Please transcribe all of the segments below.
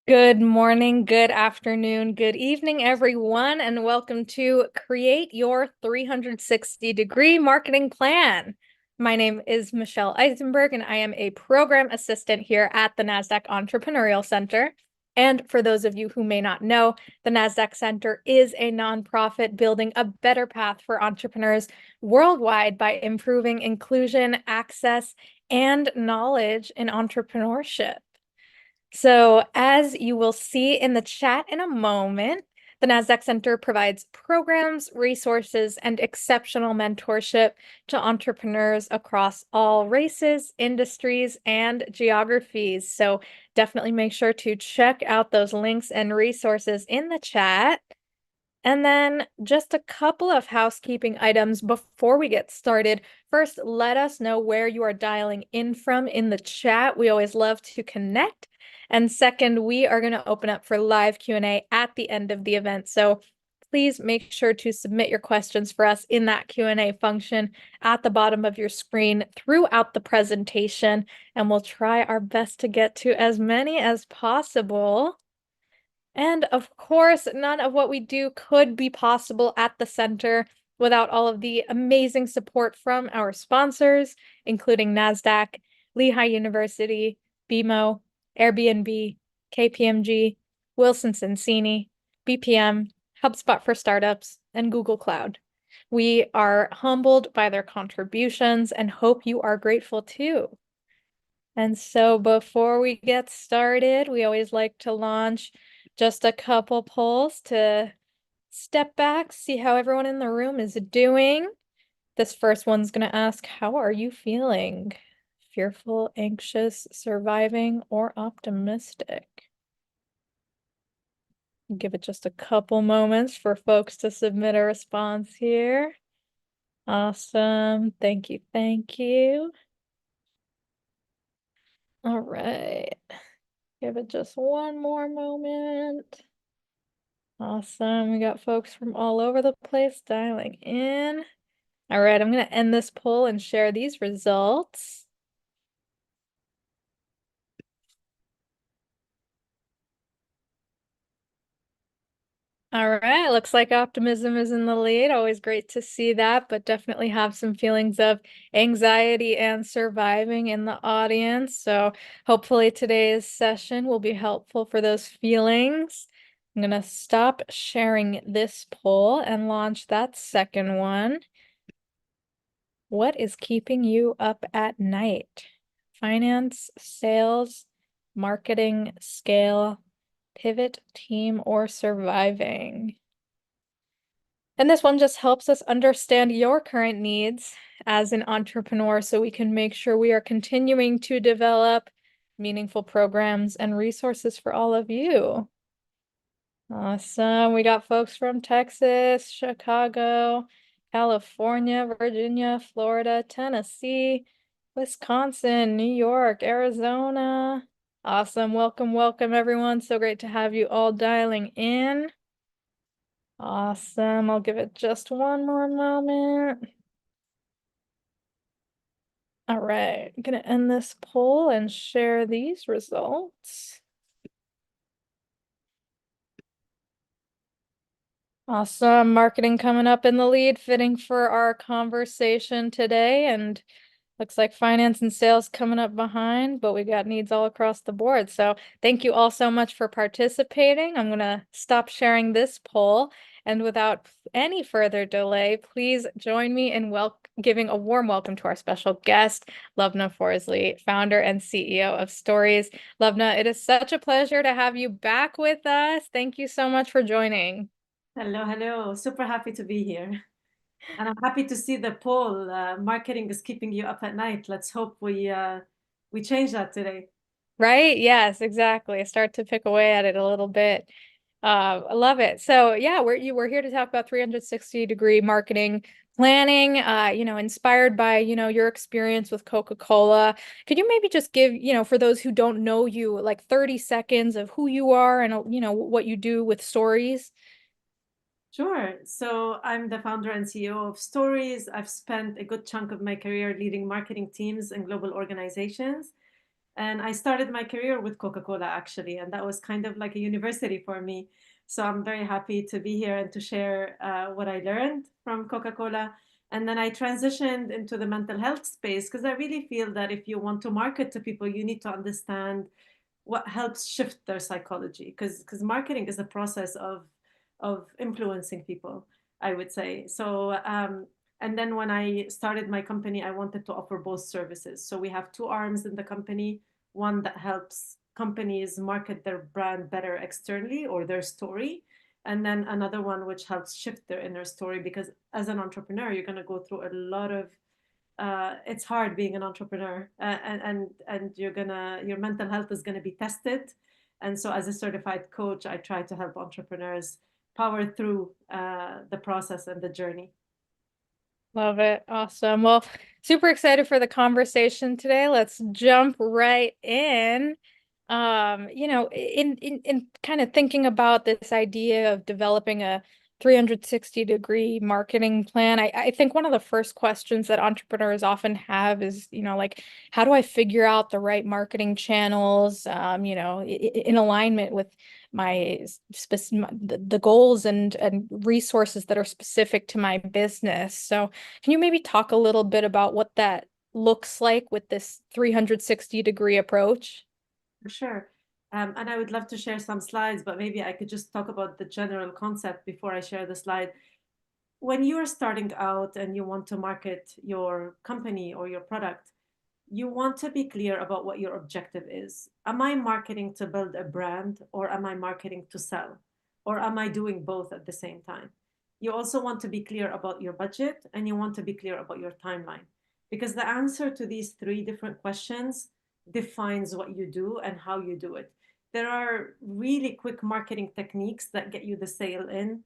Good morning, good afternoon, good evening, everyone, and welcome to Create Your 360-Degree Marketing Plan. My name is Michelle Eisenberg, and I am a program assistant here at the NASDAQ Entrepreneurial Center. And for those of you who may not know, the NASDAQ Center is a nonprofit building a better path for entrepreneurs worldwide by improving inclusion, access, and knowledge in entrepreneurship. So, as you will see in the chat in a moment, the NASDAQ Center provides programs, resources, and exceptional mentorship to entrepreneurs across all races, industries, and geographies. So, definitely make sure to check out those links and resources in the chat. And then just a couple of housekeeping items before we get started. First, let us know where you are dialing in from in the chat. We always love to connect. And second, we are going to open up for live Q&A at the end of the event. So please make sure to submit your questions for us in that Q&A function at the bottom of your screen throughout the presentation, and we'll try our best to get to as many as possible. And of course, none of what we do could be possible at the center without all of the amazing support from our sponsors, including NASDAQ, Lehigh University, BMO, Airbnb, KPMG, Wilson Sonsini, BPM, HubSpot for Startups, and Google Cloud. We are humbled by their contributions and hope you are grateful too. And so before we get started, we always like to launch just a couple polls to step back, see how everyone in the room is doing. This first one's going to ask, how are you feeling? Fearful, anxious, surviving, or optimistic? Give it just a couple moments for folks to submit a response here. Awesome. Thank you. Thank you. All right. Give it just one more moment. Awesome. We got folks from all over the place dialing in. All right, I'm going to end this poll and share these results. All right, looks like optimism is in the lead. Always great to see that, but definitely have some feelings of anxiety and surviving in the audience. So hopefully today's session will be helpful for those feelings. I'm going to stop sharing this poll and launch that second one. What is keeping you up at night? Finance, sales, marketing, scale, pivot, team, or surviving? And this one just helps us understand your current needs as an entrepreneur so we can make sure we are continuing to develop meaningful programs and resources for all of you. Awesome. We got folks from Texas, Chicago, California, Virginia, Florida, Tennessee, Wisconsin, New York, Arizona. Awesome. Welcome, welcome, everyone. So great to have you all dialing in. Awesome. I'll give it just one more moment. All right. I'm going to end this poll and share these results. Awesome. Marketing coming up in the lead, fitting for our conversation today. And looks like finance and sales coming up behind, but we got needs all across the board. So thank you all so much for participating. I'm going to stop sharing this poll. And without any further delay, please join me in giving a warm welcome to our special guest, Lubna Forzley, founder and CEO of Stories. Lubna, it is such a pleasure to have you back with us. Thank you so much for joining. Hello, hello. Super happy to be here. And I'm happy to see the poll. Marketing is keeping you up at night. Let's hope we change that today. Right? Yes, exactly. Start to pick away at it a little bit. I love it. So yeah, we're here to talk about 360-degree marketing planning, inspired by, your experience with Coca-Cola. Could you maybe just give, for those who don't know you, like 30 seconds of who you are and, what you do with Stories? Sure. So I'm the founder and CEO of Stories. I've spent a good chunk of my career leading marketing teams in global organizations. And I started my career with Coca-Cola, actually, and that was kind of like a university for me. So I'm very happy to be here and to share what I learned from Coca-Cola. And then I transitioned into the mental health space because I really feel that if you want to market to people, you need to understand what helps shift their psychology, because marketing is a process of influencing people, I would say. So and then when I started my company, I wanted to offer both services. So we have two arms in the company, one that helps companies market their brand better externally or their story, and then another one which helps shift their inner story, because as an entrepreneur you're going to go through a lot of it's hard being an entrepreneur, and your mental health is gonna be tested. And so, as a certified coach, I try to help entrepreneurs power through the process and the journey. Love it. Awesome. Well, super excited for the conversation today. Let's jump right in. In kind of thinking about this idea of developing a 360-degree marketing plan, I think one of the first questions that entrepreneurs often have is, like, how do I figure out the right marketing channels, in alignment with my the goals and resources that are specific to my business. So can you maybe talk a little bit about what that looks like with this 360-degree approach? For sure. And I would love to share some slides, but maybe I could just talk about the general concept before I share the slide. When you are starting out and you want to market your company or your product, you want to be clear about what your objective is. Am I marketing to build a brand, or am I marketing to sell? Or am I doing both at the same time? You also want to be clear about your budget, and you want to be clear about your timeline, because the answer to these three different questions defines what you do and how you do it. There are really quick marketing techniques that get you the sale in.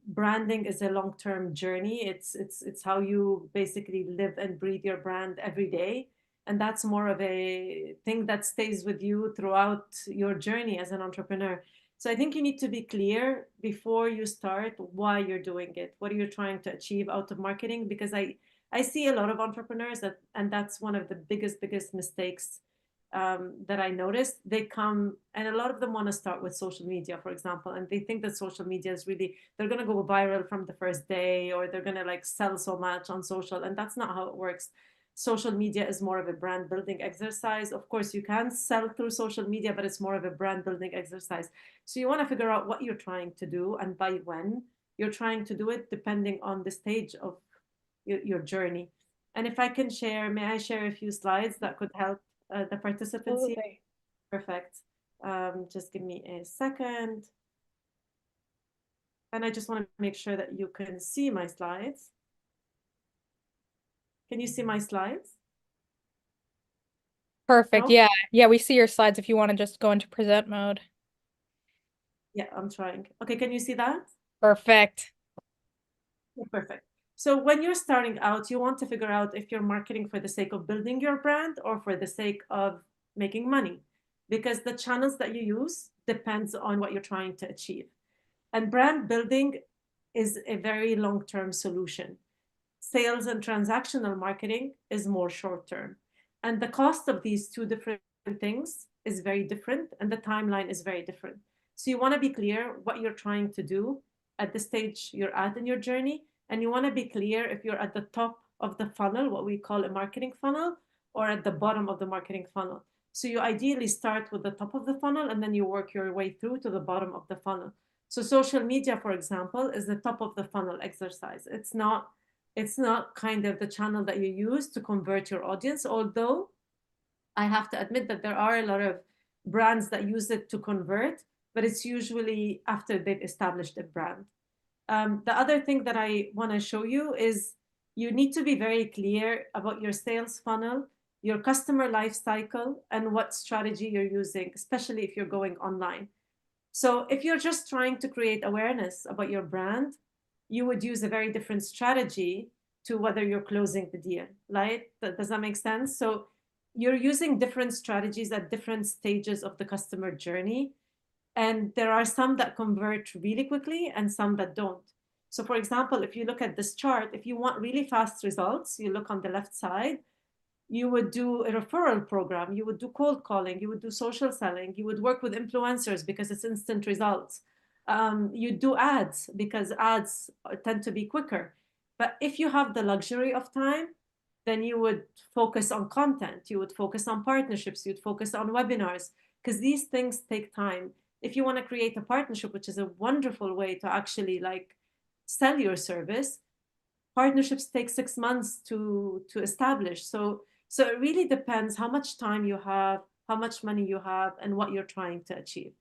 Branding is a long-term journey. It's how you basically live and breathe your brand every day, and that's more of a thing that stays with you throughout your journey as an entrepreneur. So I think you need to be clear before you start why you're doing it. What are you trying to achieve out of marketing? Because I see a lot of entrepreneurs that, and that's one of the biggest mistakes that I noticed. They come, and a lot of them want to start with social media, for example, and they think that social media is really, they're going to go viral from the first day, or they're going to like sell so much on social. And that's not how it works. Social media is more of a brand building exercise. Of course, you can sell through social media, but it's more of a brand building exercise. So you want to figure out what you're trying to do and by when you're trying to do it, depending on the stage of your journey. And if I can share, may I share a few slides that could help the participants here? Absolutely. Perfect. Just give me a second. And I just want to make sure that you can see my slides. Can you see my slides? Perfect. No? Yeah. Yeah, we see your slides if you want to just go into present mode. Yeah, I'm trying. Okay, can you see that? Perfect. Yeah, perfect. So when you're starting out, you want to figure out if you're marketing for the sake of building your brand or for the sake of making money, because the channels that you use depends on what you're trying to achieve. And brand building is a very long-term solution. Sales and transactional marketing is more short-term. And the cost of these two different things is very different, and the timeline is very different. So you want to be clear what you're trying to do at the stage you're at in your journey. And you want to be clear if you're at the top of the funnel, what we call a marketing funnel, or at the bottom of the marketing funnel. So you ideally start with the top of the funnel, and then you work your way through to the bottom of the funnel. So social media, for example, is the top of the funnel exercise. It's not kind of the channel that you use to convert your audience, although I have to admit that there are a lot of brands that use it to convert, but it's usually after they've established a brand. The other thing that I want to show you is you need to be very clear about your sales funnel, your customer life cycle, and what strategy you're using, especially if you're going online. So if you're just trying to create awareness about your brand, you would use a very different strategy to whether you're closing the deal, right? Does that make sense? So you're using different strategies at different stages of the customer journey. And there are some that convert really quickly and some that don't. So for example, if you look at this chart, if you want really fast results, you look on the left side, You would do a referral program, you would do cold calling, you would do social selling, you would work with influencers because it's instant results. You do ads because ads tend to be quicker. But if you have the luxury of time, then you would focus on content, you would focus on partnerships, you'd focus on webinars, because these things take time. If you want to create a partnership, which is a wonderful way to actually like sell your service, partnerships take 6 months to establish. So it really depends how much time you have, how much money you have, and what you're trying to achieve.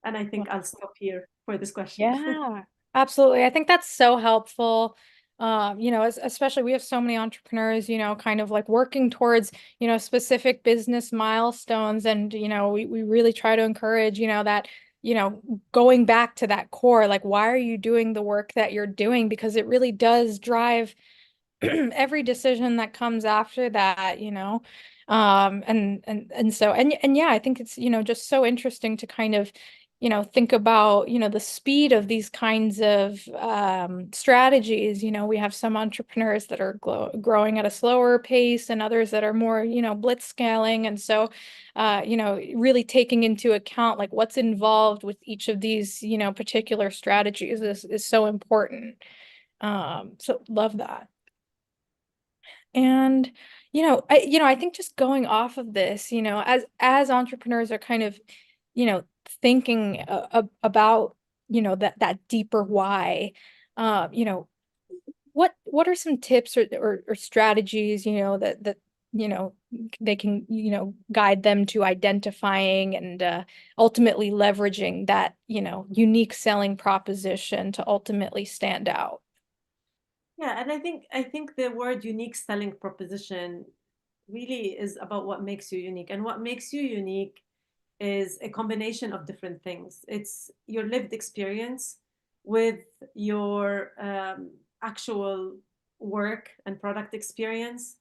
And I think I'll stop here for this question. Yeah, absolutely. I think that's so helpful. Especially we have so many entrepreneurs, kind of like working towards, specific business milestones. And, we really try to encourage, that, going back to that core, like, why are you doing the work that you're doing? Because it really does drive every decision that comes after that, and yeah, I think it's, just so interesting to kind of, think about, the speed of these kinds of strategies. We have some entrepreneurs that are growing at a slower pace and others that are more, blitz scaling. And so, really taking into account like what's involved with each of these, particular strategies is so important. So love that. And I think just going off of this, as entrepreneurs are kind of, thinking about, that deeper why, you know, what are some tips or strategies, that you know they can, guide them to identifying and ultimately leveraging that, unique selling proposition to ultimately stand out. Yeah, and I think the word unique selling proposition really is about what makes you unique. And what makes you unique is a combination of different things. It's your lived experience with your actual work and product experience.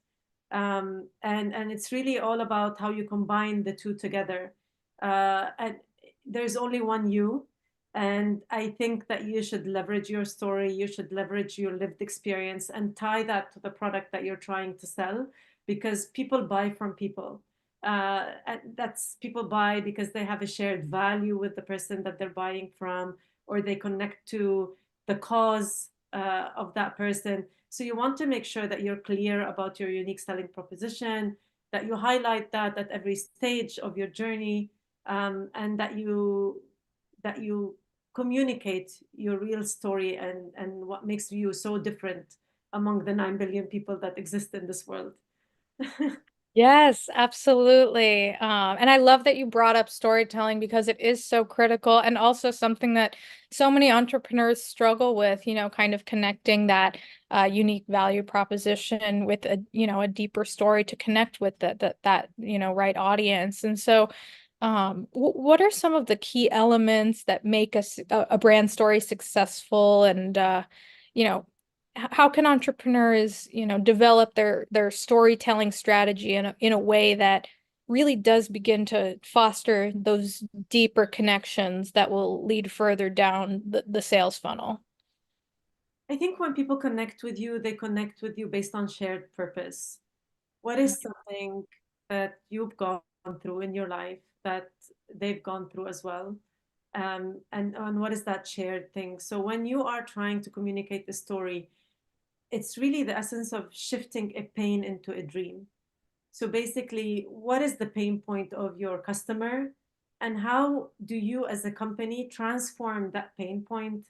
And it's really all about how you combine the two together. And there's only one you, and I think that you should leverage your story, you should leverage your lived experience and tie that to the product that you're trying to sell, because people buy from people. And that's, people buy because they have a shared value with the person that they're buying from, or they connect to the cause of that person. So you want to make sure that you're clear about your unique selling proposition, that you highlight that at every stage of your journey, and that you communicate your real story and what makes you so different among the 9 billion people that exist in this world. Yes, absolutely. And I love that you brought up storytelling because it is so critical and also something that so many entrepreneurs struggle with, kind of connecting that unique value proposition with a deeper story to connect with that right audience. And so, what are some of the key elements that make a brand story successful and you know, how can entrepreneurs, develop their storytelling strategy in a way that really does begin to foster those deeper connections that will lead further down the sales funnel? I think when people connect with you, they connect with you based on shared purpose. What is something that you've gone through in your life that they've gone through as well? And what is that shared thing? So when you are trying to communicate the story, it's really the essence of shifting a pain into a dream. So basically, what is the pain point of your customer? And how do you as a company transform that pain point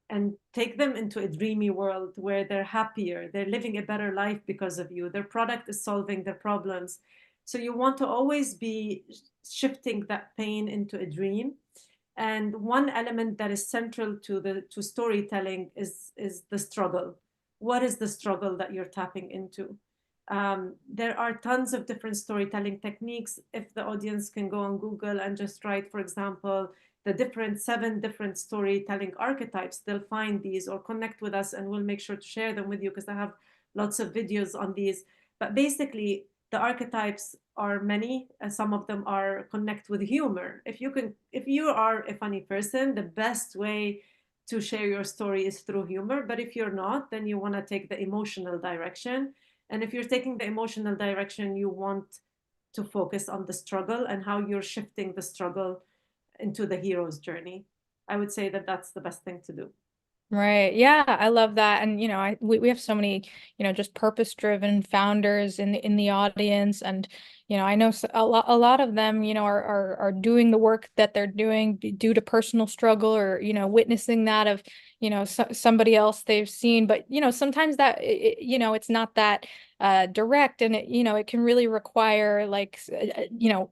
and take them into a dreamy world where they're happier, they're living a better life because of you, their product is solving their problems. So you want to always be shifting that pain into a dream. And one element that is central to storytelling is the struggle. What is the struggle that you're tapping into? There are tons of different storytelling techniques. If the audience can go on Google and just write, for example, the different 7 different storytelling archetypes, they'll find these, or connect with us and we'll make sure to share them with you because I have lots of videos on these. But basically, the archetypes are many, and some of them are connect with humor. If you are a funny person, the best way to share your story is through humor. But if you're not, then you want to take the emotional direction. And if you're taking the emotional direction, you want to focus on the struggle and how you're shifting the struggle into the hero's journey. I would say that that's the best thing to do. Right. Yeah, I love that. And we have so many, just purpose-driven founders in the audience. And I know a lot of them, are doing the work that they're doing due to personal struggle or, witnessing that of, somebody else they've seen. But, sometimes that it's not that direct, and it can really require like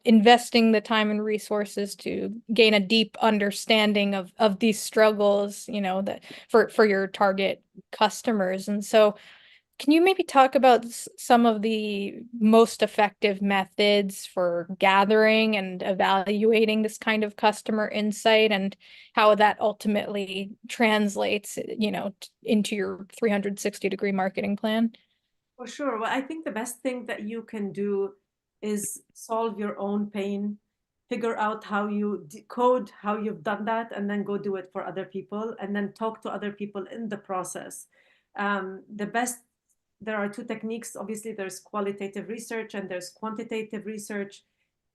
investing the time and resources to gain a deep understanding of these struggles, that for your target customers. And so can you maybe talk about some of the most effective methods for gathering and evaluating this kind of customer insight and how that ultimately translates, into your 360-degree marketing plan? For sure. Well, I think the best thing that you can do is solve your own pain, figure out how you decode how you've done that, and then go do it for other people, and then talk to other people in the process. The best, there are two techniques. Obviously, there's qualitative research and there's quantitative research.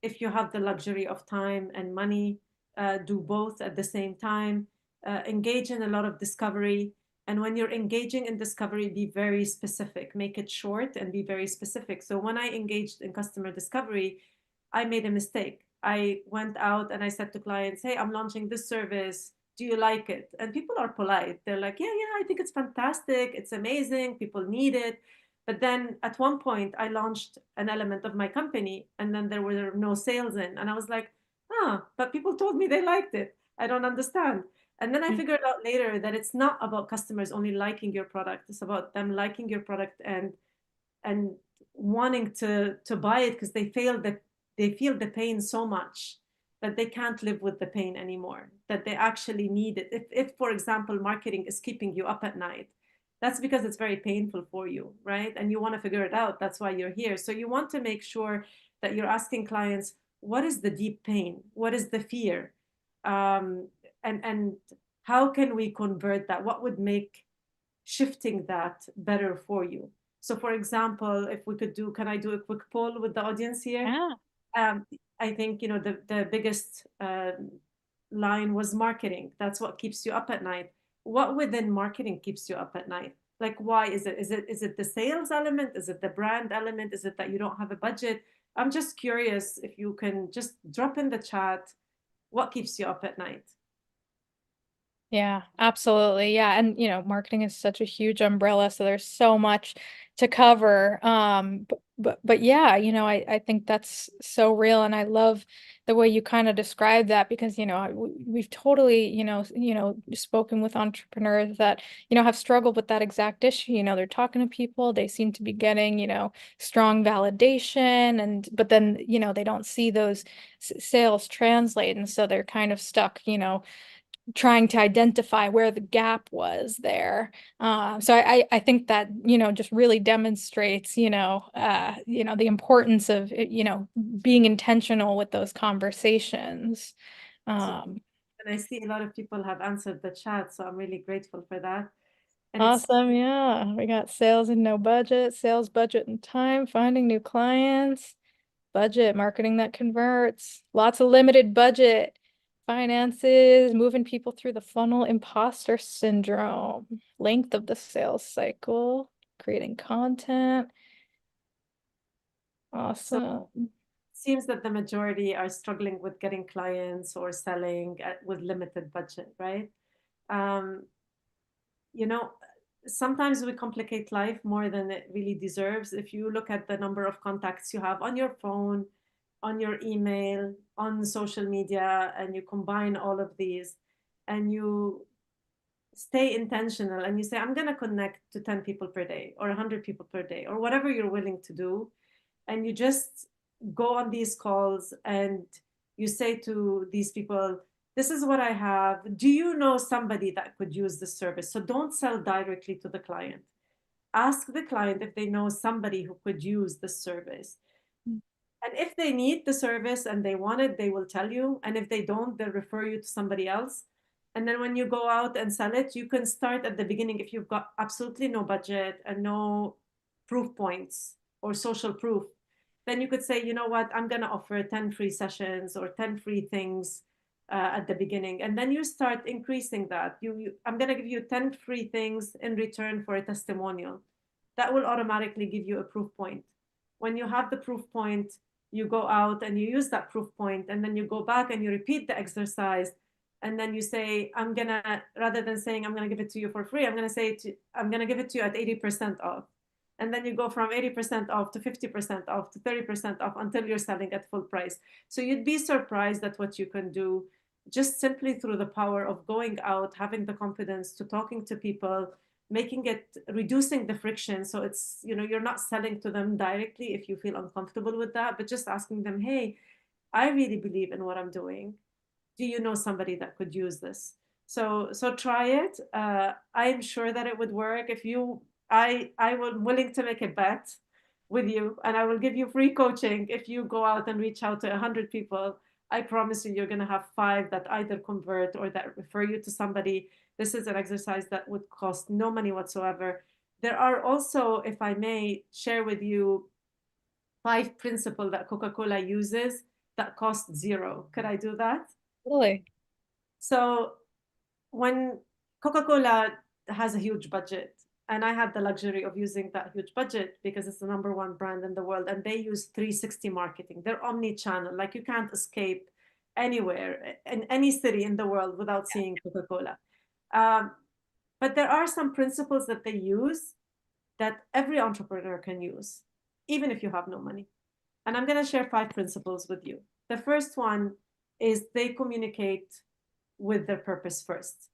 If you have the luxury of time and money, do both at the same time. Engage in a lot of discovery, and when you're engaging in discovery, be very specific, make it short and be very specific. So when I engaged in customer discovery, I made a mistake. I went out and I said to clients, hey, I'm launching this service. Do you like it? And people are polite. They're like, yeah, I think it's fantastic. It's amazing. People need it. But then at one point, I launched an element of my company and then there were no sales in. And I was like, but people told me they liked it. I don't understand. And then I Mm. figured out later that it's not about customers only liking your product. It's about them liking your product and wanting to buy it because they feel the pain so much that they can't live with the pain anymore, that they actually need it. If for example, marketing is keeping you up at night, that's because it's very painful for you, right? And you want to figure it out. That's why you're here. So you want to make sure that you're asking clients, what is the deep pain? What is the fear? Um, and how can we convert that? What would make shifting that better for you? So for example, if we could do, can I do a quick poll with the audience here? Yeah. Um, I think, the biggest line was marketing. That's what keeps you up at night. What within marketing keeps you up at night? Like, why is it? Is it the sales element? Is it the brand element? Is it that you don't have a budget? I'm just curious if you can just drop in the chat what keeps you up at night. Yeah, absolutely. Yeah. And marketing is such a huge umbrella, so there's so much to cover. But yeah, I think that's so real. And I love the way you kind of describe that because, we've totally, spoken with entrepreneurs that, have struggled with that exact issue. They're talking to people, they seem to be getting, strong validation but then, they don't see those sales translate. And so they're kind of stuck, trying to identify where the gap was there. So I think that, just really demonstrates, the importance of, being intentional with those conversations. So, Um, and I see a lot of people have answered the chat, so I'm really grateful for that. And it's awesome. Yeah. We got sales and no budget, sales budget and time, finding new clients, budget, marketing that converts, lots of limited budget, finances, moving people through the funnel, imposter syndrome, length of the sales cycle, creating content. so it Awesome. seems that the majority are struggling with getting clients or selling with limited budget, right? Um, you know, Sometimes we complicate life more than it really deserves. If you look at the number of contacts you have on your phone, on your email, on social media, and you combine all of these, and you stay intentional and you say, I'm going to connect to 10 people per day or 100 people per day or whatever you're willing to do. And you just go on these calls and you say to these people, this is what I have. Do you know somebody that could use this service? So don't sell directly to the client. Ask the client if they know somebody who could use this service. And if they need the service and they want it, they will tell you. And if they don't, they'll refer you to somebody else. And then when you go out and sell it, you can start at the beginning if you've got absolutely no budget and no proof points or social proof, then you could say, you know what, I'm going to offer 10 free sessions or 10 free things at the beginning. And then you start increasing that. I'm going to give you 10 free things in return for a testimonial. That will automatically give you a proof point. When you have the proof point, you go out and you use that proof point, and then you go back and you repeat the exercise. And then you say, I'm going to, rather than saying, I'm going to give it to you for free, I'm going to say, I'm going to give it to you at 80% off. And then you go from 80% off to 50% off to 30% off until you're selling at full price. So you'd be surprised at what you can do just simply through the power of going out, having the confidence to talking to people, making it, reducing the friction. So it's, you're not selling to them directly if you feel uncomfortable with that, but just asking them, hey, I really believe in what I'm doing. Do you know somebody that could use this? So try it. I'm sure that it would work. If you, I am willing to make a bet with you, and I will give you free coaching if you go out and reach out to 100 people. I promise you're going to have 5 that either convert or that refer you to somebody. This is an exercise that would cost no money whatsoever. There are also, if I may share with you, 5 principles that Coca-Cola uses that cost 0. Could I do that? Really? So when Coca-Cola has a huge budget, and I had the luxury of using that huge budget because it's the #1 brand in the world, and they use 360 marketing. They're omni-channel, like you can't escape anywhere in any city in the world without seeing Coca-Cola. But there are some principles that they use that every entrepreneur can use, even if you have no money. And I'm going to share 5 principles with you. The first one is they communicate with their purpose first.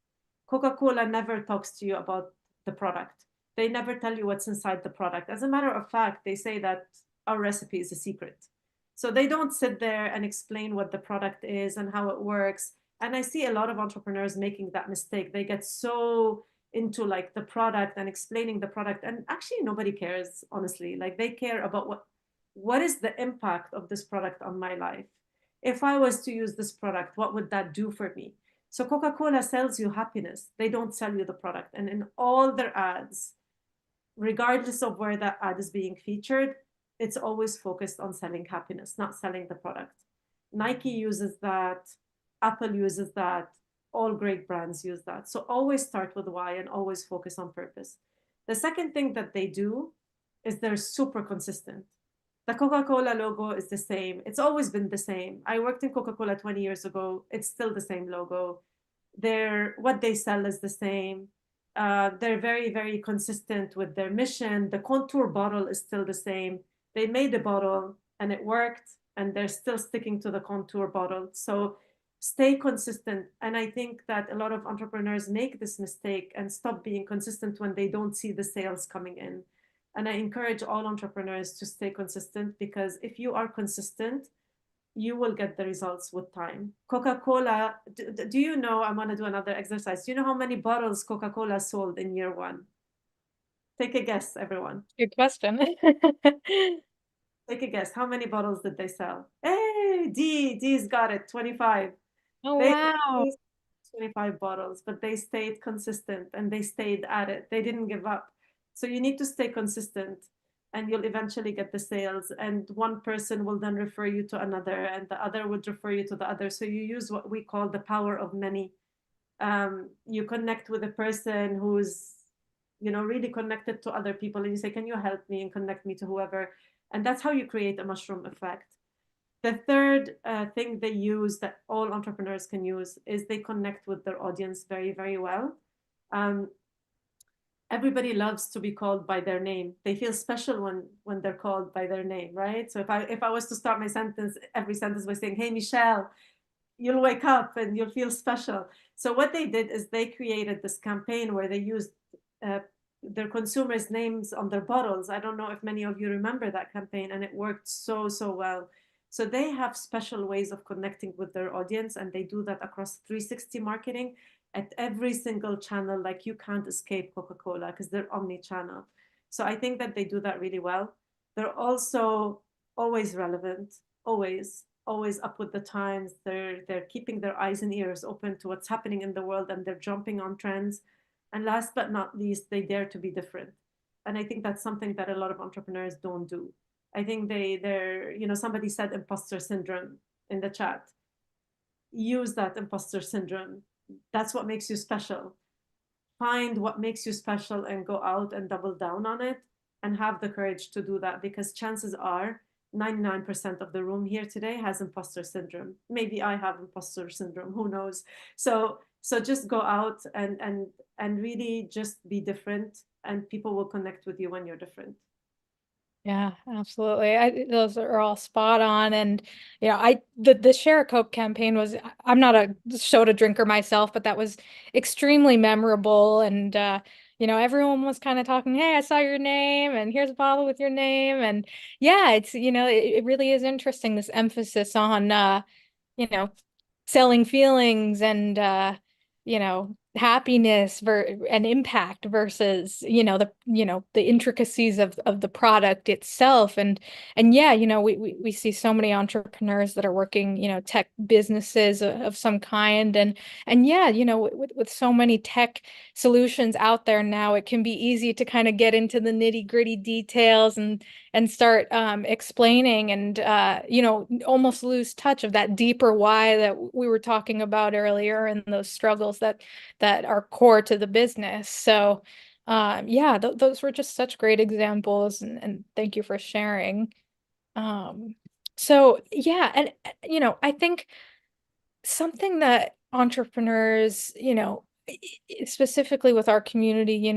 Coca-Cola never talks to you about the product. They never tell you what's inside the product. As a matter of fact, they say that our recipe is a secret. So they don't sit there and explain what the product is and how it works. And I see a lot of entrepreneurs making that mistake. They get so into like the product and explaining the product, and actually nobody cares, honestly. Like they care about what is the impact of this product on my life. If I was to use this product, what would that do for me? So Coca-Cola sells you happiness. They don't sell you the product. And in all their ads, regardless of where that ad is being featured, it's always focused on selling happiness, not selling the product. Nike uses that. Apple uses that. All great brands use that. So always start with why and always focus on purpose. The second thing that they do is they're super consistent. The Coca-Cola logo is the same. It's always been the same. I worked in Coca-Cola 20 years ago. It's still the same logo. What they sell is the same. They're very, very consistent with their mission. The contour bottle is still the same. They made a bottle and it worked, and they're still sticking to the contour bottle. So stay consistent. And I think that a lot of entrepreneurs make this mistake and stop being consistent when they don't see the sales coming in. And I encourage all entrepreneurs to stay consistent, because if you are consistent, you will get the results with time. Coca-Cola, do you know, I'm going to do another exercise. Do you know how many bottles Coca-Cola sold in year 1? Take a guess, everyone. Good question. Take a guess. How many bottles did they sell? Hey, D's got it, 25. Oh, They wow. 25 bottles, but they stayed consistent and they stayed at it. They didn't give up. So you need to stay consistent, and you'll eventually get the sales. And one person will then refer you to another, and the other would refer you to the other. So you use what we call the power of many. You connect with a person who's, really connected to other people, and you say, can you help me, and connect me to whoever. And that's how you create a mushroom effect. The third thing they use that all entrepreneurs can use is they connect with their audience very, very well. Everybody loves to be called by their name. They feel special when they're called by their name, right? So if I was to start my sentence, every sentence by saying, hey, Michelle, you'll wake up and you'll feel special. So what they did is they created this campaign where they used their consumers' names on their bottles. I don't know if many of you remember that campaign, and it worked so, so well. So they have special ways of connecting with their audience, and they do that across 360 marketing at every single channel. Like you can't escape Coca-Cola because they're omni-channel. So I think that they do that really well. They're also always relevant, always up with the times. They're keeping their eyes and ears open to what's happening in the world, and they're jumping on trends. And last but not least, they dare to be different. And I think that's something that a lot of entrepreneurs don't do. I think they're, somebody said imposter syndrome in the chat. Use that imposter syndrome. That's what makes you special. Find what makes you special and go out and double down on it and have the courage to do that, because chances are 99% of the room here today has imposter syndrome. Maybe I have imposter syndrome, who knows? So just go out and really just be different, and people will connect with you when you're different. Yeah, absolutely. Those are all spot on. And the Share a Coke campaign was, I'm not a soda drinker myself, but that was extremely memorable. And everyone was kind of talking, hey, I saw your name and here's a bottle with your name. And yeah, it's, it really is interesting, this emphasis on you know, selling feelings and happiness and impact versus the intricacies of the product itself. And yeah, we see so many entrepreneurs that are working tech businesses of some kind. And yeah, with so many tech solutions out there now, it can be easy to kind of get into the nitty-gritty details and start explaining and almost lose touch of that deeper why that we were talking about earlier, and those struggles that are core to the business. So yeah, those were just such great examples, and thank you for sharing. So yeah, and I think something that entrepreneurs, specifically with our community,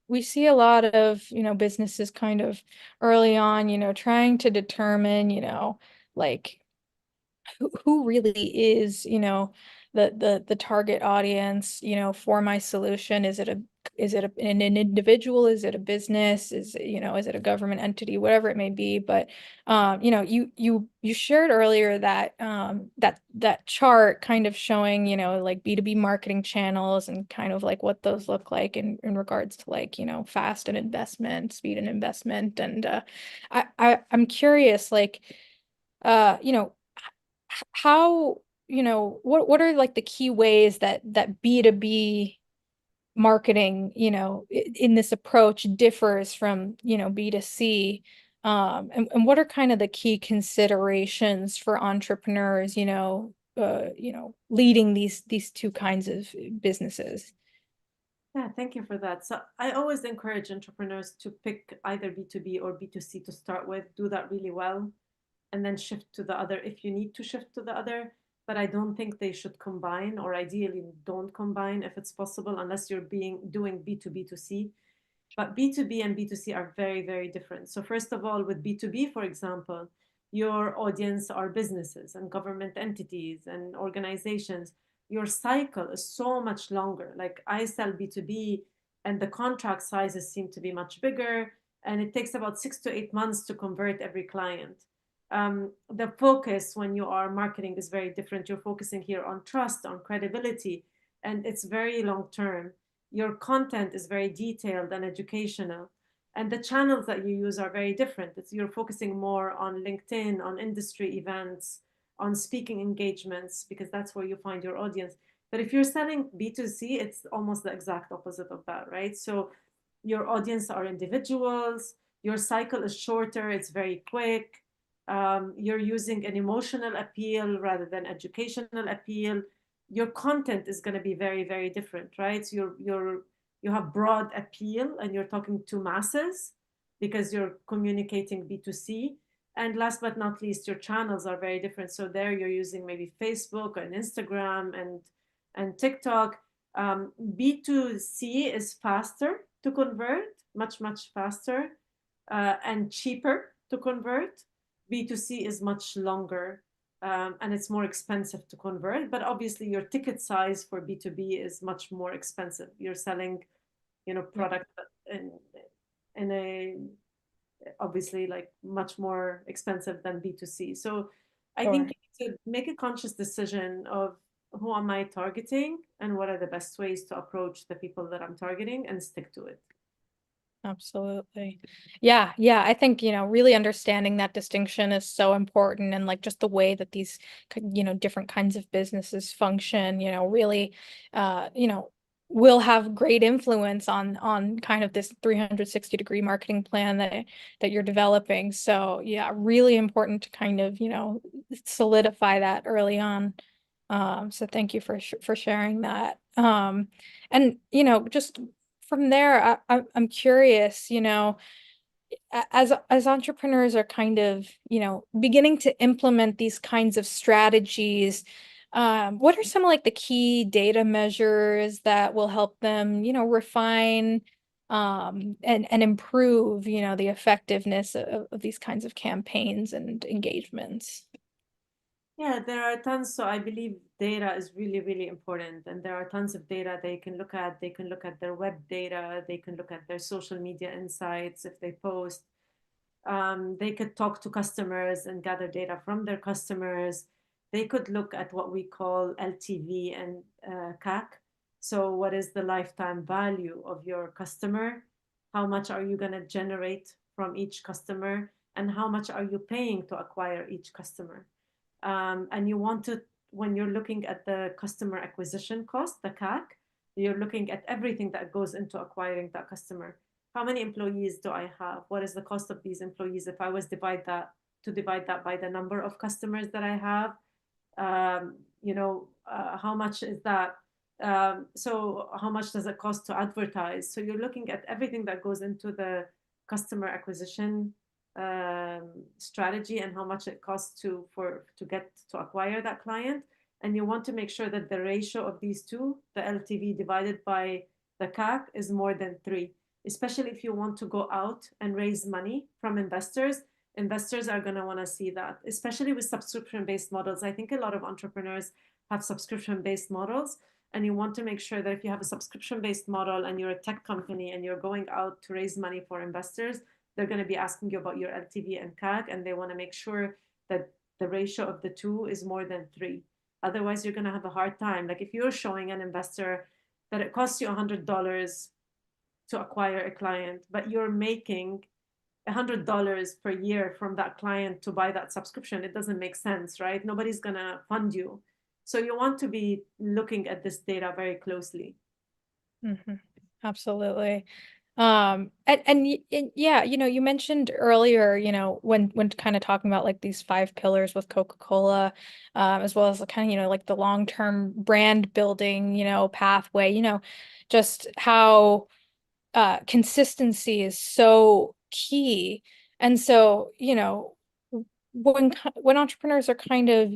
we see a lot of, businesses kind of early on, trying to determine, like who really is, the target audience, for my solution. An individual? Is it a business? Is it a government entity? Whatever it may be. But you shared earlier that that chart kind of showing, like B2B marketing channels and kind of like what those look like in regards to like, fast and investment, speed and investment. And I'm curious, like, you know, how, what are like the key ways that B2B marketing, in this approach differs from, B2C? And what are kind of the key considerations for entrepreneurs, leading these two kinds of businesses? Yeah, thank you for that. So I always encourage entrepreneurs to pick either B2B or B2C to start with, do that really well, and then shift to the other if you need to shift to the other. But I don't think they should combine, or ideally don't combine if it's possible, unless you're doing B2B2C. But B2B and B2C are very, very different. So first of all, with B2B, for example, your audience are businesses and government entities and organizations. Your cycle is so much longer. Like I sell B2B, and the contract sizes seem to be much bigger, and it takes about 6 to 8 months to convert every client. The focus when you are marketing is very different. You're focusing here on trust, on credibility, and it's very long term. Your content is very detailed and educational, and the channels that you use are very different. You're focusing more on LinkedIn, on industry events, on speaking engagements, because that's where you find your audience. But if you're selling B2C, it's almost the exact opposite of that, right? So your audience are individuals, your cycle is shorter, it's very quick. You're using an emotional appeal rather than educational appeal. Your content is going to be very, very different, right? So you have broad appeal and you're talking to masses because you're communicating B2C. And last but not least, your channels are very different. So there you're using maybe Facebook and Instagram and TikTok. B2C is faster to convert, much, much faster, and cheaper to convert. B2C is much longer, and it's more expensive to convert. But obviously, your ticket size for B2B is much more expensive. You're selling, Yeah. product in a obviously like much more expensive than B2C. So I think Sure. you need to make a conscious decision of who am I targeting and what are the best ways to approach the people that I'm targeting, and stick to it. Absolutely. Yeah, yeah. I think, really understanding that distinction is so important, and like just the way that these, different kinds of businesses function, really, will have great influence on kind of this 360-degree marketing plan that you're developing. So yeah, really important to kind of, solidify that early on. So thank you for sharing that. And just from there, I'm curious, as entrepreneurs are kind of, beginning to implement these kinds of strategies, what are some of like the key data measures that will help them, refine and improve, the effectiveness of these kinds of campaigns and engagements? Yeah, there are tons. So I believe data is really, really important. And there are tons of data they can look at. They can look at their web data. They can look at their social media insights if they post. They could talk to customers and gather data from their customers. They could look at what we call LTV and CAC. So, what is the lifetime value of your customer? How much are you going to generate from each customer? And how much are you paying to acquire each customer? And you want to, when you're looking at the customer acquisition cost, the CAC, you're looking at everything that goes into acquiring that customer. How many employees do I have? What is the cost of these employees? If I was divide that by the number of customers that I have, how much is that? So how much does it cost to advertise? So you're looking at everything that goes into the customer acquisition strategy and how much it costs to acquire that client. And you want to make sure that the ratio of these two, the LTV divided by the CAC, is more than 3, especially if you want to go out and raise money from investors. Investors are going to want to see that, especially with subscription-based models. I think a lot of entrepreneurs have subscription-based models, and you want to make sure that if you have a subscription-based model and you're a tech company and you're going out to raise money for investors, they're going to be asking you about your LTV and CAC, and they want to make sure that the ratio of the two is more than 3. Otherwise, you're going to have a hard time. Like if you're showing an investor that it costs you $100 to acquire a client, but you're making $100 per year from that client to buy that subscription, it doesn't make sense, right? Nobody's going to fund you. So you want to be looking at this data very closely. Absolutely. And yeah, you mentioned earlier, when kind of talking about like these 5 pillars with Coca-Cola, as well as the kind of, like the long-term brand building, pathway, just how consistency is so key. And so, when entrepreneurs are kind of,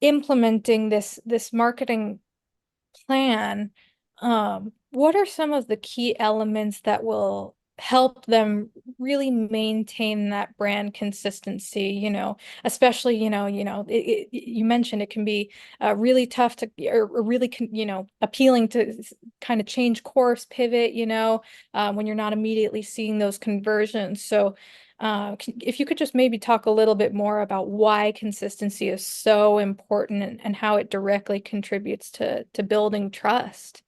implementing this marketing plan, what are some of the key elements that will help them really maintain that brand consistency, especially, you mentioned it can be really tough to, or really, appealing to kind of change course, pivot, when you're not immediately seeing those conversions. So if you could just maybe talk a little bit more about why consistency is so important and how it directly contributes to building trust.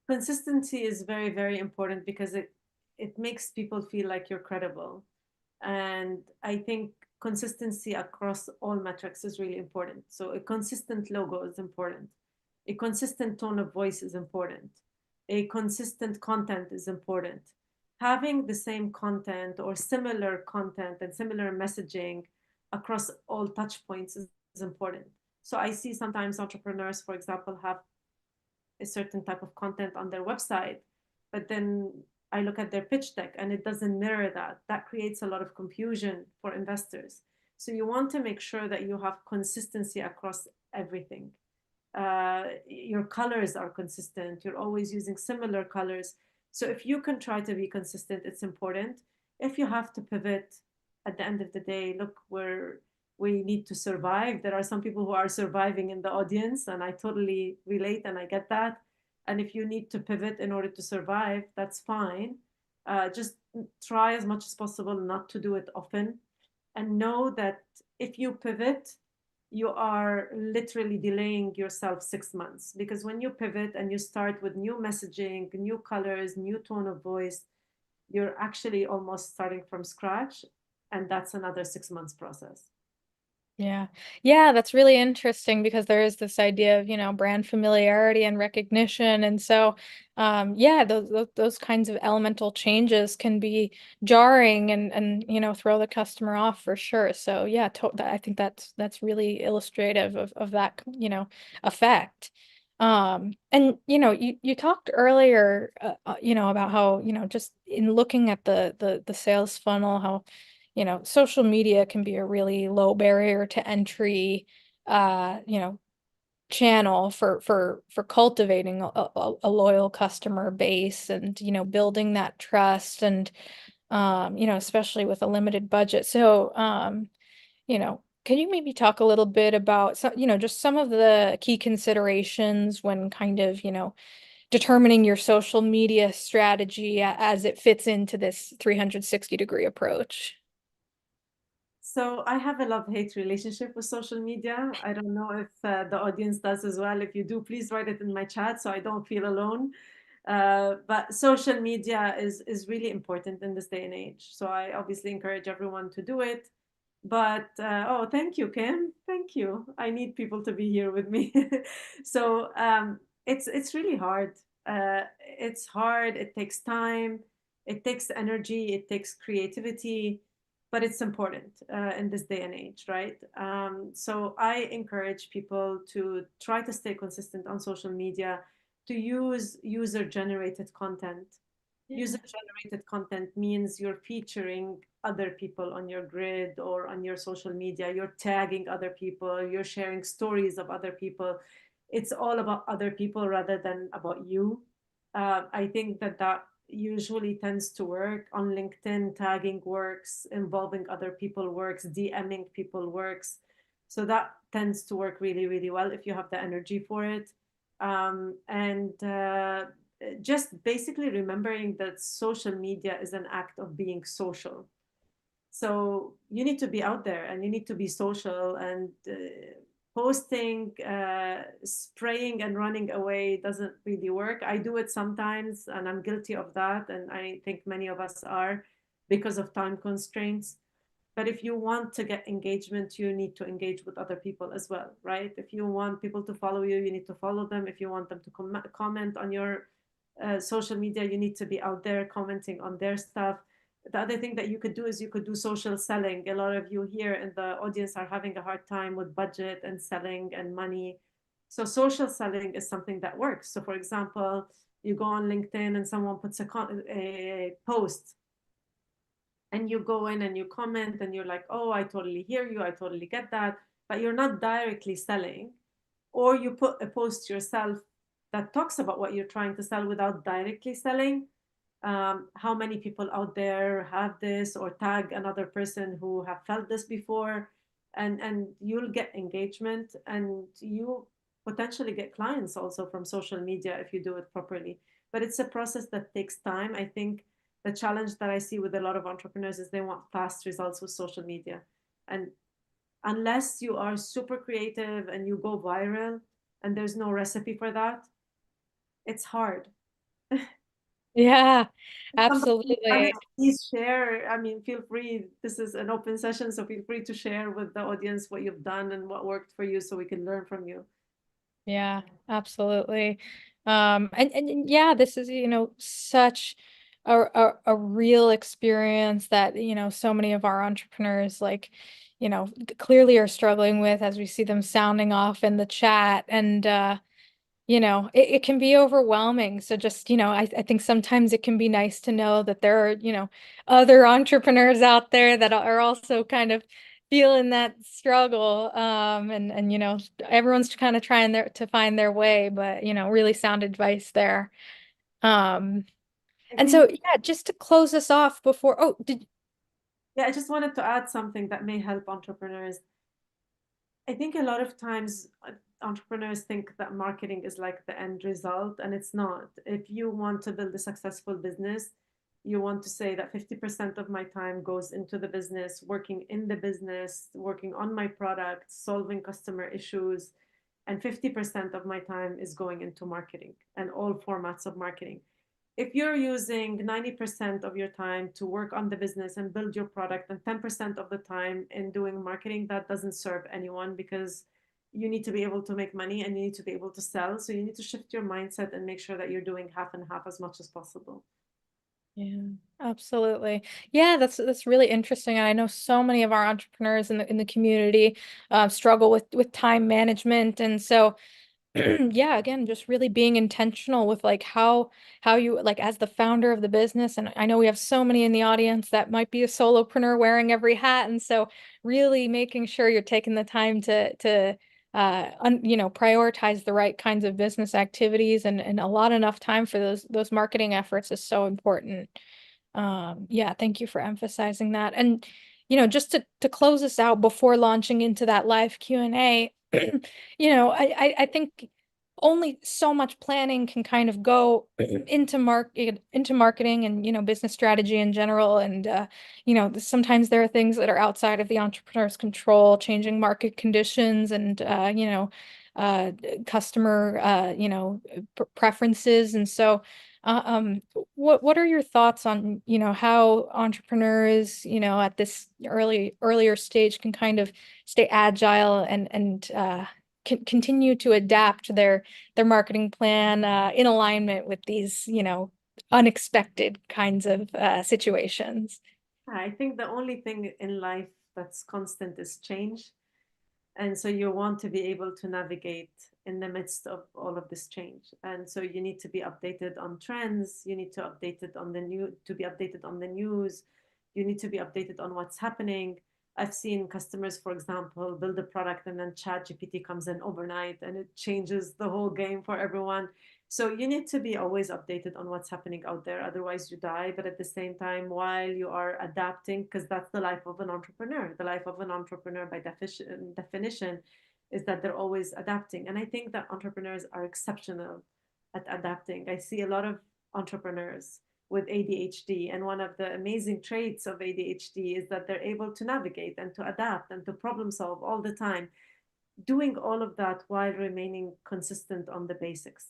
Consistency is very, very important because it makes people feel like you're credible. And I think consistency across all metrics is really important. So a consistent logo is important. A consistent tone of voice is important. A consistent content is important. Having the same content or similar content and similar messaging across all touch points is important. So I see sometimes entrepreneurs, for example, have a certain type of content on their website, but then I look at their pitch deck and it doesn't mirror that. That creates a lot of confusion for investors. So you want to make sure that you have consistency across everything. Your colors are consistent. You're always using similar colors. So if you can try to be consistent, it's important. If you have to pivot at the end of the day, look, we need to survive. There are some people who are surviving in the audience, and I totally relate and I get that. And if you need to pivot in order to survive, that's fine. Just try as much as possible not to do it often, and know that if you pivot, you are literally delaying yourself 6 months, because when you pivot and you start with new messaging, new colors, new tone of voice, you're actually almost starting from scratch, and that's another 6 months process. Yeah. Yeah, that's really interesting because there is this idea of, brand familiarity and recognition. And so, yeah, those kinds of elemental changes can be jarring and, throw the customer off for sure. So, yeah, I think that's really illustrative of that, effect. And, you talked earlier, about how, just in looking at the sales funnel, how social media can be a really low barrier to entry, uh, you know, channel for cultivating a loyal customer base and, building that trust and, especially with a limited budget. So, can you maybe talk a little bit about some, just some of the key considerations when kind of, determining your social media strategy as it fits into this 360-degree approach? So I have a love-hate relationship with social media. I don't know if the audience does as well. If you do, please write it in my chat so I don't feel alone. But social media is really important in this day and age. So I obviously encourage everyone to do it. But oh, thank you, Kim. Thank you. I need people to be here with me. So it's really hard. It's hard. It takes time. It takes energy. It takes creativity, but it's important in this day and age, right? So I encourage people to try to stay consistent on social media, to use user-generated content. User-generated content means you're featuring other people on your grid or on your social media. You're tagging other people. You're sharing stories of other people. It's all about other people rather than about you. I think that usually tends to work on LinkedIn. Tagging works, involving other people works, DMing people works. So that tends to work really, really well if you have the energy for it. And just basically remembering that social media is an act of being social. So you need to be out there and you need to be social, and posting, spraying and running away doesn't really work. I do it sometimes and I'm guilty of that. And I think many of us are, because of time constraints. But if you want to get engagement, you need to engage with other people as well, right? If you want people to follow you, you need to follow them. If you want them to comment on your social media, you need to be out there commenting on their stuff. The other thing that you could do is you could do social selling. A lot of you here in the audience are having a hard time with budget and selling and money. So social selling is something that works. So for example, you go on LinkedIn and someone puts a post, and you go in and you comment and you're like, oh, I totally hear you, I totally get that, but you're not directly selling. Or you put a post yourself that talks about what you're trying to sell without directly selling. How many people out there have this, or tag another person who have felt this before, and you'll get engagement, and you potentially get clients also from social media if you do it properly. But it's a process that takes time. I think the challenge that I see with a lot of entrepreneurs is they want fast results with social media, and unless you are super creative and you go viral and there's no recipe for that, it's hard. Yeah, Somebody done it, absolutely. please share. I mean, feel free. This is an open session, so feel free to share with the audience what you've done and what worked for you so we can learn from you. Yeah, absolutely. And yeah, this is, such a real experience that, so many of our entrepreneurs like, clearly are struggling with as we see them sounding off in the chat. And it can be overwhelming. So just, I think sometimes it can be nice to know that there are, other entrepreneurs out there that are also kind of feeling that struggle. And everyone's kind of trying to find their way, but really sound advice there. Um, I and think, so yeah, just to close us off before, oh, did yeah, I just wanted to add something that may help entrepreneurs. I think a lot of times entrepreneurs think that marketing is like the end result, and it's not. If you want to build a successful business, you want to say that 50% of my time goes into the business, working in the business, working on my product, solving customer issues, and 50% of my time is going into marketing and all formats of marketing. If you're using 90% of your time to work on the business and build your product and 10% of the time in doing marketing, that doesn't serve anyone because you need to be able to make money and you need to be able to sell. So you need to shift your mindset and make sure that you're doing half and half as much as possible. Yeah, absolutely. Yeah, that's really interesting. And I know so many of our entrepreneurs in the community struggle with time management. And so yeah, again, just really being intentional with like how you like as the founder of the business. And I know we have so many in the audience that might be a solopreneur wearing every hat. And so really making sure you're taking the time to prioritize the right kinds of business activities and a lot enough time for those marketing efforts is so important. Yeah, thank you for emphasizing that. And just to close this out before launching into that live Q&A, I think only so much planning can kind of go into marketing and business strategy in general. And sometimes there are things that are outside of the entrepreneur's control, changing market conditions and uh customer preferences. And so what are your thoughts on, how entrepreneurs, at this earlier stage can kind of stay agile and continue to adapt their marketing plan in alignment with these, unexpected kinds of situations? I think the only thing in life that's constant is change. And so you want to be able to navigate in the midst of all of this change. And so you need to be updated on trends. You need to update it on the new to be updated on the news. You need to be updated on what's happening. I've seen customers, for example, build a product and then Chat GPT comes in overnight and it changes the whole game for everyone. So you need to be always updated on what's happening out there. Otherwise, you die. But at the same time, while you are adapting, because that's the life of an entrepreneur, the life of an entrepreneur by definition is that they're always adapting. And I think that entrepreneurs are exceptional at adapting. I see a lot of entrepreneurs with ADHD. And one of the amazing traits of ADHD is that they're able to navigate and to adapt and to problem solve all the time, doing all of that while remaining consistent on the basics.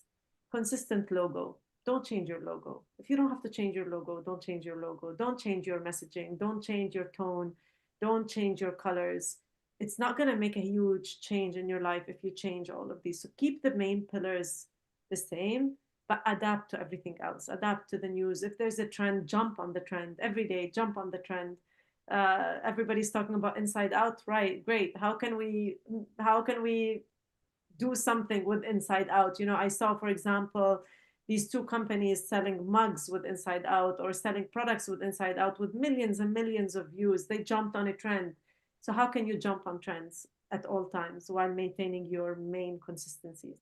Consistent logo. Don't change your logo. If you don't have to change your logo, don't change your logo. Don't change your messaging. Don't change your tone. Don't change your colors. It's not going to make a huge change in your life if you change all of these. So keep the main pillars the same, but adapt to everything else. Adapt to the news. If there's a trend, jump on the trend every day. Jump on the trend. Everybody's talking about inside out, right? Great. How can we do something with inside out? I saw, for example, these two companies selling mugs with inside out or selling products with inside out with millions and millions of views. They jumped on a trend. So how can you jump on trends at all times while maintaining your main consistencies?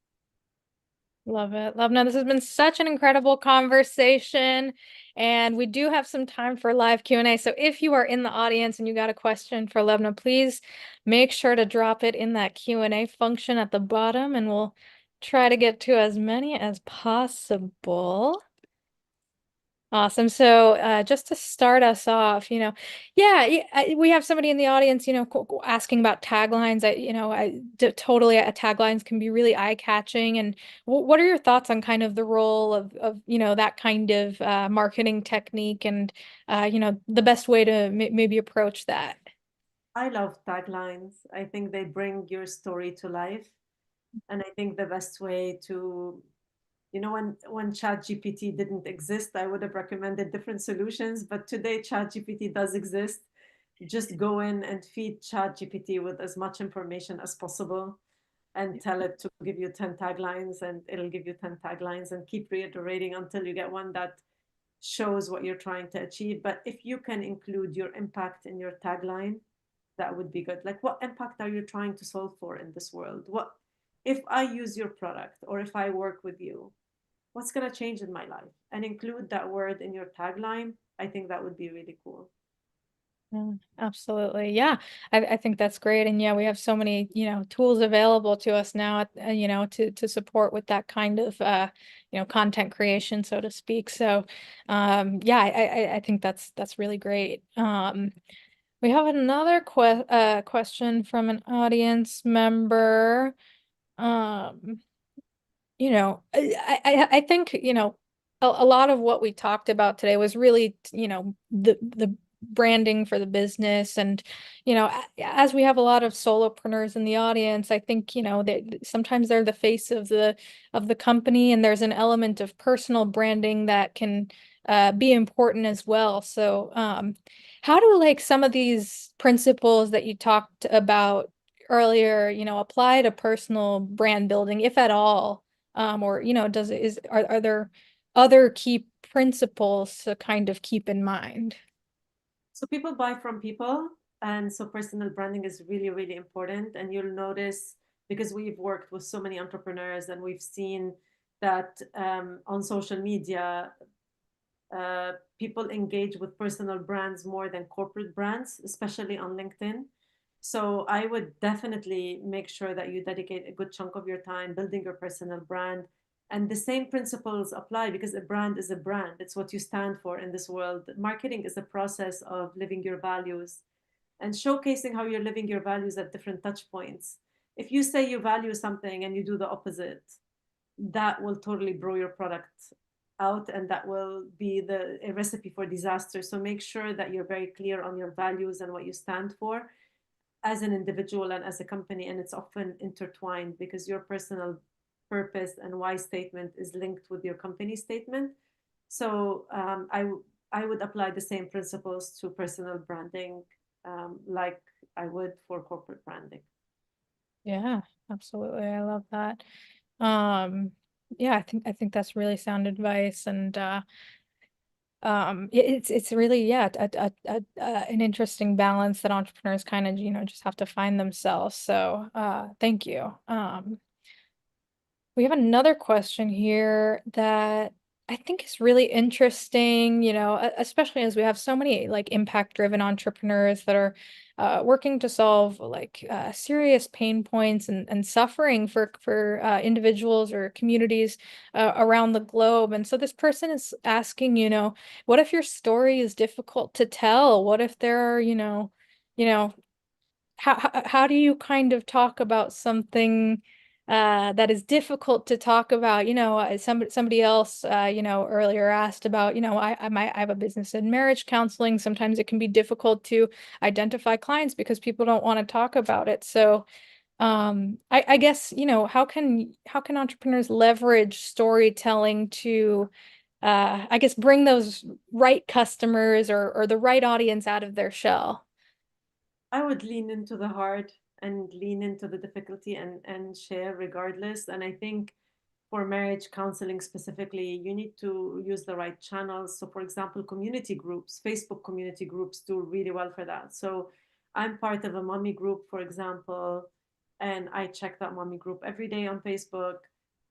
Love it. Love. Now, this has been such an incredible conversation, and we do have some time for live Q&A. So if you are in the audience and you got a question for Levna, please make sure to drop it in that Q&A function at the bottom, and we'll try to get to as many as possible. Awesome. So, just to start us off, we have somebody in the audience, asking about taglines. Totally, taglines can be really eye-catching. And what are your thoughts on kind of the role of that kind of marketing technique and, the best way to maybe approach that? I love taglines. I think they bring your story to life. And I think the best way to, when Chat GPT didn't exist, I would have recommended different solutions. But today, Chat GPT does exist. Just go in and feed Chat GPT with as much information as possible and tell it to give you 10 taglines, and it'll give you 10 taglines, and keep reiterating until you get one that shows what you're trying to achieve. But if you can include your impact in your tagline, that would be good. Like, what impact are you trying to solve for in this world? What if I use your product or if I work with you, what's going to change in my life? And include that word in your tagline. I think that would be really cool. Yeah, absolutely. Yeah, I think that's great. And yeah, we have so many, tools available to us now, to support with that kind of, content creation, so to speak. So, yeah, I think that's really great. We have another question from an audience member. Um, I think, a lot of what we talked about today was really, the branding for the business. And, as we have a lot of solopreneurs in the audience, I think, that sometimes they're the face of the company, and there's an element of personal branding that can be important as well. So, how do like some of these principles that you talked about earlier, apply to personal brand building, if at all? Or, are there other key principles to kind of keep in mind? So people buy from people, and so personal branding is really, really important. And you'll notice, because we've worked with so many entrepreneurs and we've seen that on social media, people engage with personal brands more than corporate brands, especially on LinkedIn. So I would definitely make sure that you dedicate a good chunk of your time building your personal brand. And the same principles apply, because a brand is a brand. It's what you stand for in this world. Marketing is a process of living your values and showcasing how you're living your values at different touch points. If you say you value something and you do the opposite, that will totally blow your product out, and that will be a recipe for disaster. So make sure that you're very clear on your values and what you stand for as an individual and as a company. And it's often intertwined, because your personal purpose and why statement is linked with your company statement. So I would apply the same principles to personal branding, like I would for corporate branding. Yeah, absolutely. I love that. Um, yeah, I think that's really sound advice. And it's really, yeah, an interesting balance that entrepreneurs kind of, just have to find themselves. So thank you. We have another question here that I think is really interesting, especially as we have so many like impact-driven entrepreneurs that are working to solve like serious pain points and suffering for individuals or communities around the globe. And so this person is asking, what if your story is difficult to tell? What if there are, you know, how do you kind of talk about something that is difficult to talk about? Somebody else earlier asked about, I have a business in marriage counseling. Sometimes it can be difficult to identify clients because people don't want to talk about it. So I guess, how can entrepreneurs leverage storytelling to I guess bring those right customers or the right audience out of their shell? I would lean into the hard and lean into the difficulty, and share regardless. And I think for marriage counseling specifically, you need to use the right channels. So, for example, community groups, Facebook community groups do really well for that. So, I'm part of a mommy group, for example, and I check that mommy group every day on Facebook.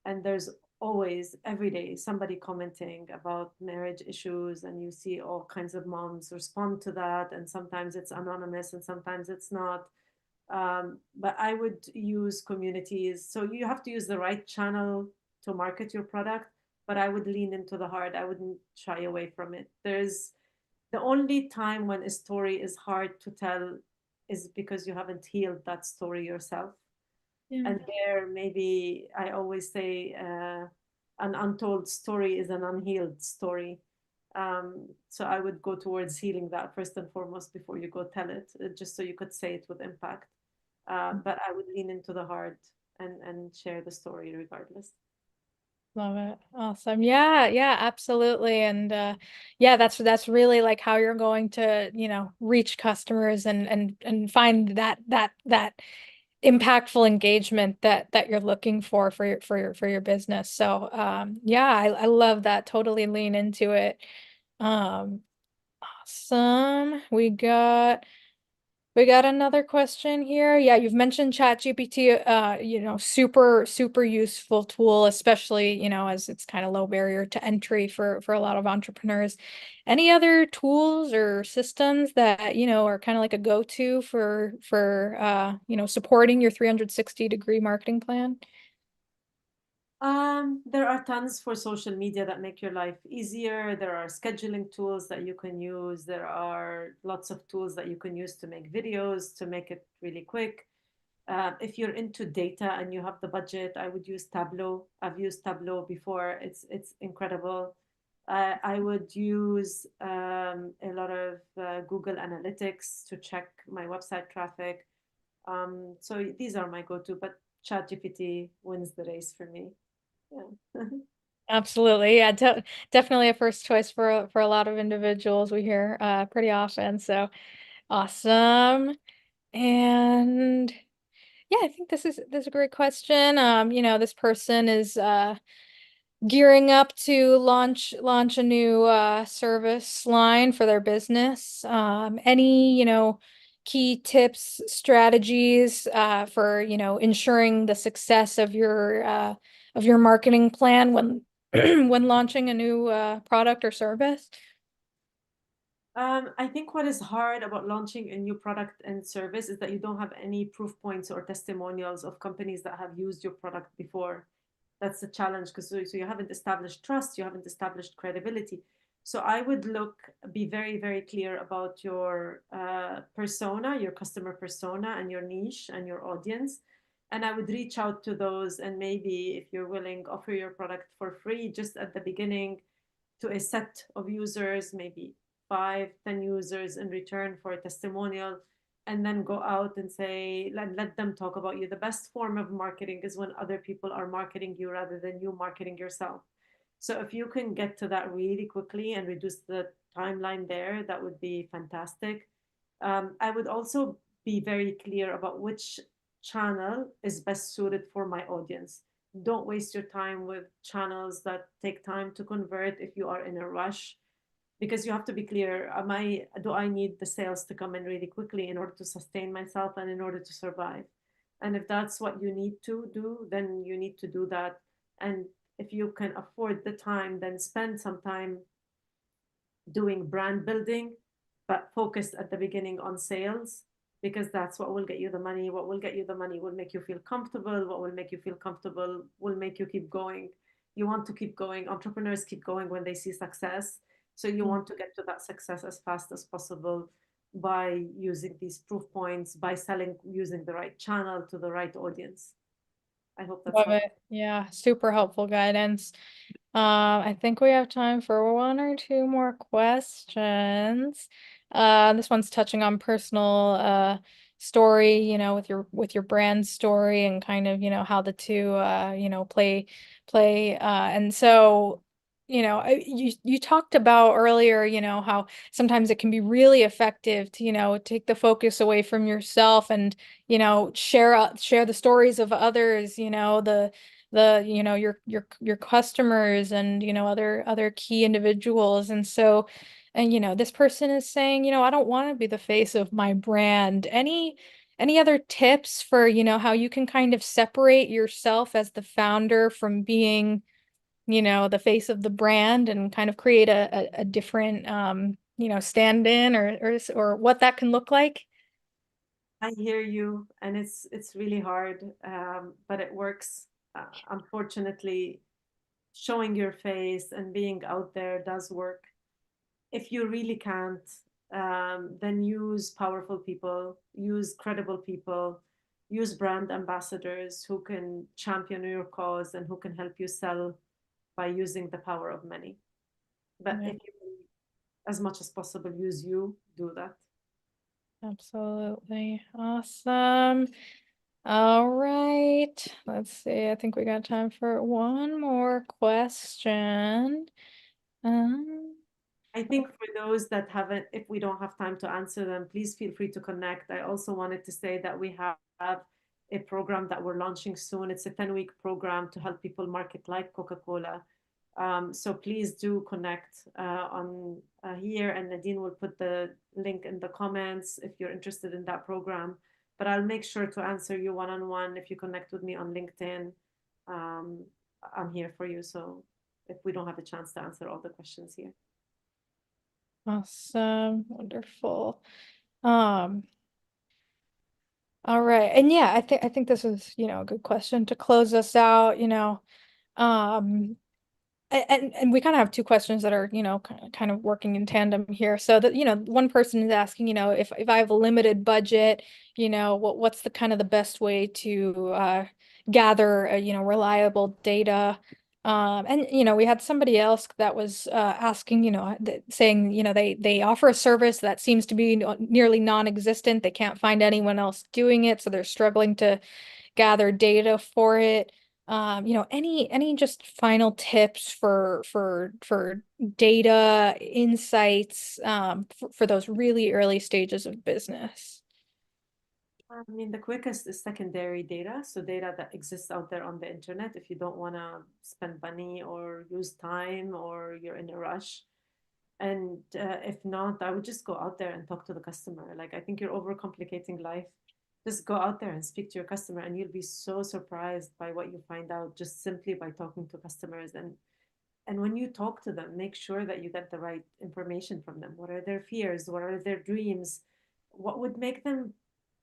And there's always, every day, somebody commenting about marriage issues, and you see all kinds of moms respond to that. And sometimes it's anonymous and sometimes it's not. But I would use communities. So you have to use the right channel to market your product, but I would lean into the hard. I wouldn't shy away from it. There's the only time when a story is hard to tell is because you haven't healed that story yourself. Yeah. And there, maybe I always say, an untold story is an unhealed story. So I would go towards healing that first and foremost before you go tell it, just so you could say it with impact. But I would lean into the heart and share the story regardless. Love it. Awesome. Yeah, yeah, absolutely. And yeah, that's really like how you're going to, reach customers and find that impactful engagement that you're looking for your business. So yeah, I love that. Totally lean into it. Um awesome. We got another question here. Yeah, you've mentioned ChatGPT, super, super useful tool, especially, as it's kind of low barrier to entry for a lot of entrepreneurs. Any other tools or systems that, are kind of like a go-to for supporting your 360-degree marketing plan? There are tons for social media that make your life easier. There are scheduling tools that you can use. There are lots of tools that you can use to make videos, to make it really quick. If you're into data and you have the budget, I would use Tableau. I've used Tableau before. It's incredible. I would use a lot of Google Analytics to check my website traffic. So these are my go-to, but ChatGPT wins the race for me. Yeah. Absolutely. Yeah, definitely a first choice for a lot of individuals we hear pretty often. So awesome. And yeah, I think this is a great question. This person is gearing up to launch a new service line for their business. Any, key tips, strategies for, ensuring the success of your marketing plan when when launching a new product or service? I think what is hard about launching a new product and service is that you don't have any proof points or testimonials of companies that have used your product before. That's the challenge because so you haven't established trust, you haven't established credibility. So I would be very, very clear about your persona, your customer persona, and your niche and your audience. And I would reach out to those and maybe, if you're willing, offer your product for free just at the beginning to a set of users, maybe 5, 10 users in return for a testimonial, and then go out and say, let them talk about you. The best form of marketing is when other people are marketing you rather than you marketing yourself. So if you can get to that really quickly and reduce the timeline there, that would be fantastic. I would also be very clear about which channel is best suited for my audience. Don't waste your time with channels that take time to convert if you are in a rush, because you have to be clear, do I need the sales to come in really quickly in order to sustain myself and in order to survive? And if that's what you need to do, then you need to do that. And if you can afford the time, then spend some time doing brand building, but focused at the beginning on sales, because that's what will get you the money. What will get you the money will make you feel comfortable. What will make you feel comfortable will make you keep going. You want to keep going. Entrepreneurs keep going when they see success. So you want to get to that success as fast as possible by using these proof points, by selling using the right channel to the right audience. I hope that's Love helpful. it. Yeah, super helpful guidance. I think we have time for one or two more questions. This one's touching on personal story, with your brand story and kind of, how the two play and so you talked about earlier, how sometimes it can be really effective to, take the focus away from yourself and, share the stories of others, your customers and other key individuals. And so and this person is saying, I don't want to be the face of my brand. Any other tips for how you can kind of separate yourself as the founder from being the face of the brand and kind of create a different stand-in or what that can look like? I hear you, and it's really hard, but it works. Unfortunately, showing your face and being out there does work. If you really can't, then use powerful people, use credible people, use brand ambassadors who can champion your cause and who can help you sell by using the power of many. But Yeah, if you, as much as possible, use you, do that. absolutely. Awesome. All right. Let's see. I think we got time for one more question. Um, I think for those that haven't, if we don't have time to answer them, please feel free to connect. I also wanted to say that we have a program that we're launching soon. It's a 10-week program to help people market like Coca-Cola. So please do connect on here, and Nadine will put the link in the comments if you're interested in that program. But I'll make sure to answer you one-on-one if you connect with me on LinkedIn. Um, I'm here for you. So if we don't have a chance to answer all the questions here. awesome. Wonderful. Um, all right. And yeah, I think this is, a good question to close us out, Um, and we kind of have two questions that are, kind of working in tandem here. So that, one person is asking, if I have a limited budget, what's the kind of the best way to gather, reliable data. And we had somebody else that was asking, saying, they offer a service that seems to be nearly non-existent. They can't find anyone else doing it, so they're struggling to gather data for it. Any just final tips for data insights for those really early stages of business? I mean, the quickest is secondary data. So data that exists out there on the internet. If you don't want to spend money or use time or you're in a rush. And if not, I would just go out there and talk to the customer. Like, I think you're overcomplicating life. Just go out there and speak to your customer, and you'll be so surprised by what you find out just simply by talking to customers. And when you talk to them, make sure that you get the right information from them. What are their fears? What are their dreams? What would make them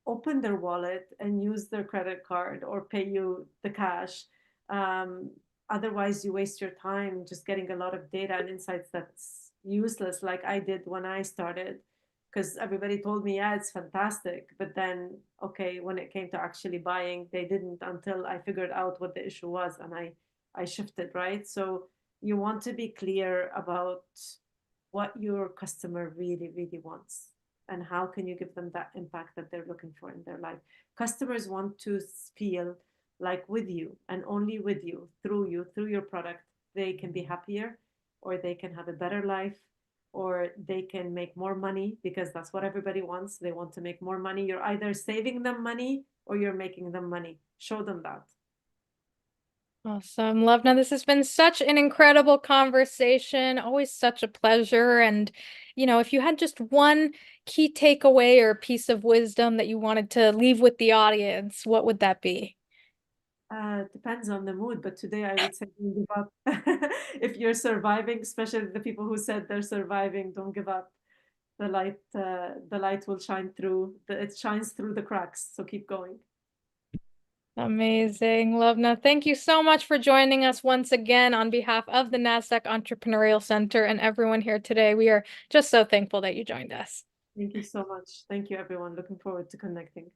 open their wallet and use their credit card or pay you the cash? Um, Otherwise, you waste your time just getting a lot of data and insights that's useless, like I did when I started. Because everybody told me, yeah, it's fantastic. But then, okay, when it came to actually buying, they didn't until I figured out what the issue was and I shifted, right? So you want to be clear about what your customer really, really wants and how can you give them that impact that they're looking for in their life. Customers want to feel like with you and only with you, through your product, they can be happier or they can have a better life or they can make more money because that's what everybody wants. They want to make more money. You're either saving them money or you're making them money. Show them that. Awesome. Lovna, this has been such an incredible conversation. Always such a pleasure. And, if you had just one key takeaway or piece of wisdom that you wanted to leave with the audience, what would that be? Depends on the mood, but today I would say don't give up. If you're surviving, especially the people who said they're surviving, don't give up. The light will shine through. It shines through the cracks, so keep going. Amazing. Lovna, thank you so much for joining us once again on behalf of the NASDAQ Entrepreneurial Center and everyone here today. We are just so thankful that you joined us. Thank you so much. Thank you, everyone. Looking forward to connecting.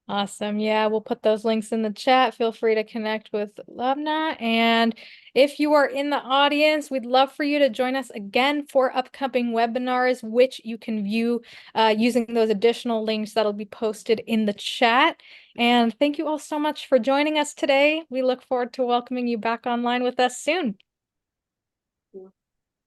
Awesome. Yeah, we'll put those links in the chat. Feel free to connect with Lovna. And if you are in the audience, we'd love for you to join us again for upcoming webinars, which you can view using those additional links that'll be posted in the chat. And thank you all so much for joining us today. We look forward to welcoming you back online with us soon.